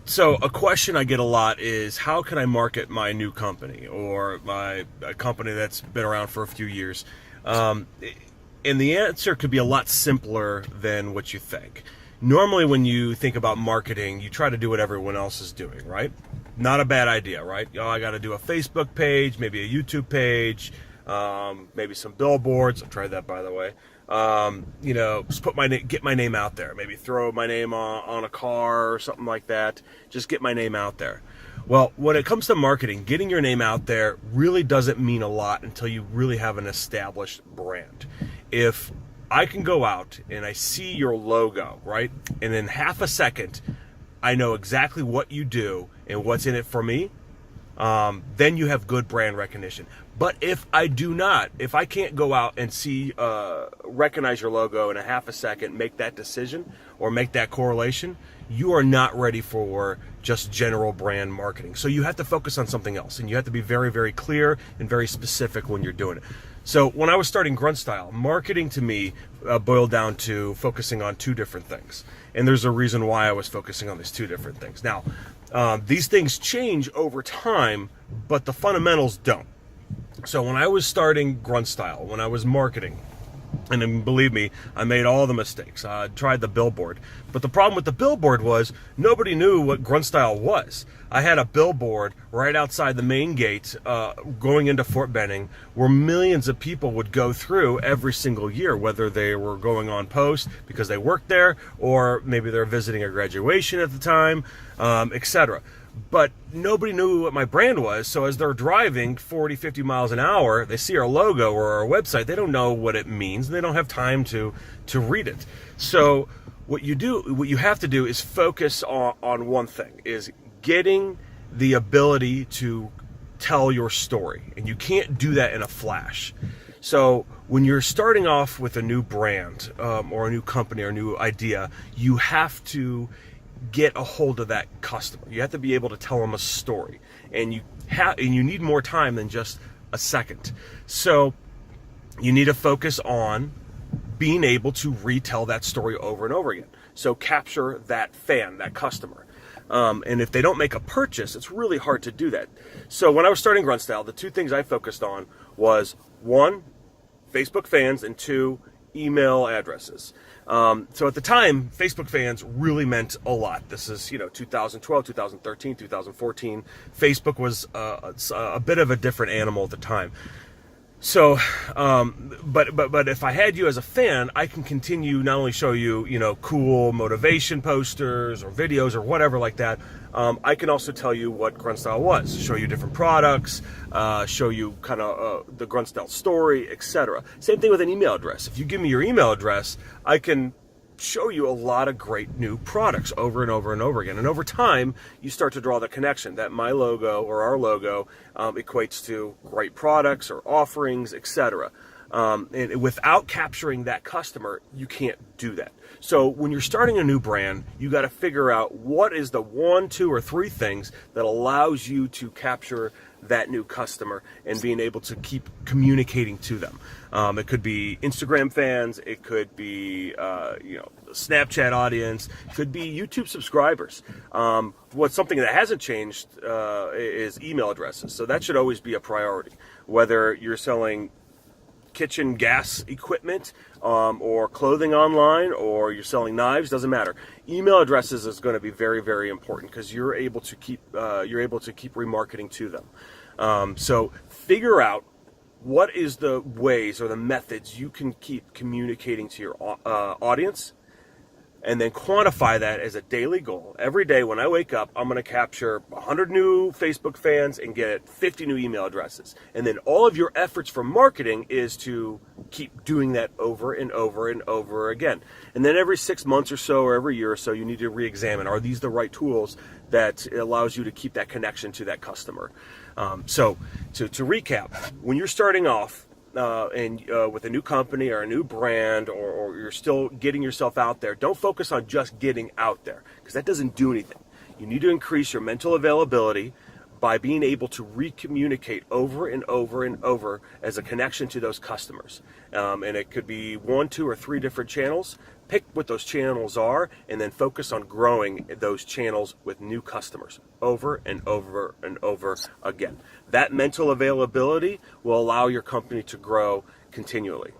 So a question I get a lot is, how can I market my new company or my a company that's been around for a few years? Um, and the answer could be a lot simpler than what you think. Normally, when you think about marketing, you try to do what everyone else is doing, right? Not a bad idea, right? Oh, I got to do a Facebook page, maybe a YouTube page, maybe some billboards. I've tried that, by the way. Just get my name out there. Maybe throw my name on a car or something like that. Just get my name out there. Well, when it comes to marketing, getting your name out there really doesn't mean a lot until you really have an established brand. If I can go out and I see your logo, right? And in half a second, I know exactly what you do and what's in it for me, then you have good brand recognition. But if I do not, if I can't go out and recognize your logo in a half a second, make that decision or make that correlation, you are not ready for just general brand marketing. So you have to focus on something else, and you have to be very, very clear and very specific when you're doing it. So when I was starting Grunt Style, marketing to me boiled down to focusing on two different things. And there's a reason why I was focusing on these two different things. Now, these things change over time, but the fundamentals don't. So when I was starting Grunt Style, when I was marketing, and then believe me, I made all the mistakes. I tried the billboard. But the problem with the billboard was nobody knew what Grunt Style was. I had a billboard right outside the main gate going into Fort Benning where millions of people would go through every single year, whether they were going on post because they worked there or maybe they're visiting a graduation at the time, etc. But nobody knew what my brand was, so as they're driving 40, 50 miles an hour, they see our logo or our website, they don't know what it means, and they don't have time to read it. So what you have to do is focus on one thing, is getting the ability to tell your story, and you can't do that in a flash. So when you're starting off with a new brand or a new company or a new idea, you have to get a hold of that customer. You have to be able to tell them a story, and you need more time than just a second. So you need to focus on being able to retell that story over and over again. So capture that fan, that customer. And if they don't make a purchase, it's really hard to do that. So when I was starting Grunt Style, the two things I focused on was, one, Facebook fans, and two, email addresses. So at the time, Facebook fans really meant a lot. This is, 2012, 2013, 2014. Facebook was a bit of a different animal at the time. So, but if I had you as a fan, I can continue not only show you, cool motivation posters or videos or whatever like that. I can also tell you what Grunt Style was, show you different products, show you kind of the Grunt Style story, etc. Same thing with an email address. If you give me your email address, I can show you a lot of great new products over and over and over again. And over time, you start to draw the connection that my logo or our logo equates to great products or offerings, etc. And without capturing that customer, you can't do that. So when you're starting a new brand, you got to figure out what is the 1, 2, or 3 things that allows you to capture that new customer and being able to keep communicating to them. It could be Instagram fans, it could be Snapchat audience, it could be YouTube subscribers. What's something that hasn't changed is email addresses. So that should always be a priority. Whether you're selling kitchen gas equipment or clothing online, or you're selling knives, doesn't matter. Email addresses is going to be very, very important because you're able to keep remarketing to them. So figure out what is the ways or the methods you can keep communicating to your audience, and then quantify that as a daily goal. Every day when I wake up, I'm going to capture 100 new Facebook fans and get 50 new email addresses. And then all of your efforts for marketing is to keep doing that over and over and over again. And then every 6 months or so, or every year or so, you need to re-examine, are these the right tools that allows you to keep that connection to that customer? So to recap, when you're starting off, with a new company or a new brand, or you're still getting yourself out there, don't focus on just getting out there, because that doesn't do anything. You need to increase your mental availability by being able to re-communicate over and over and over as a connection to those customers. And it could be 1, 2, or 3 different channels, Pick what those channels are and then focus on growing those channels with new customers over and over and over again. That mental availability will allow your company to grow continually.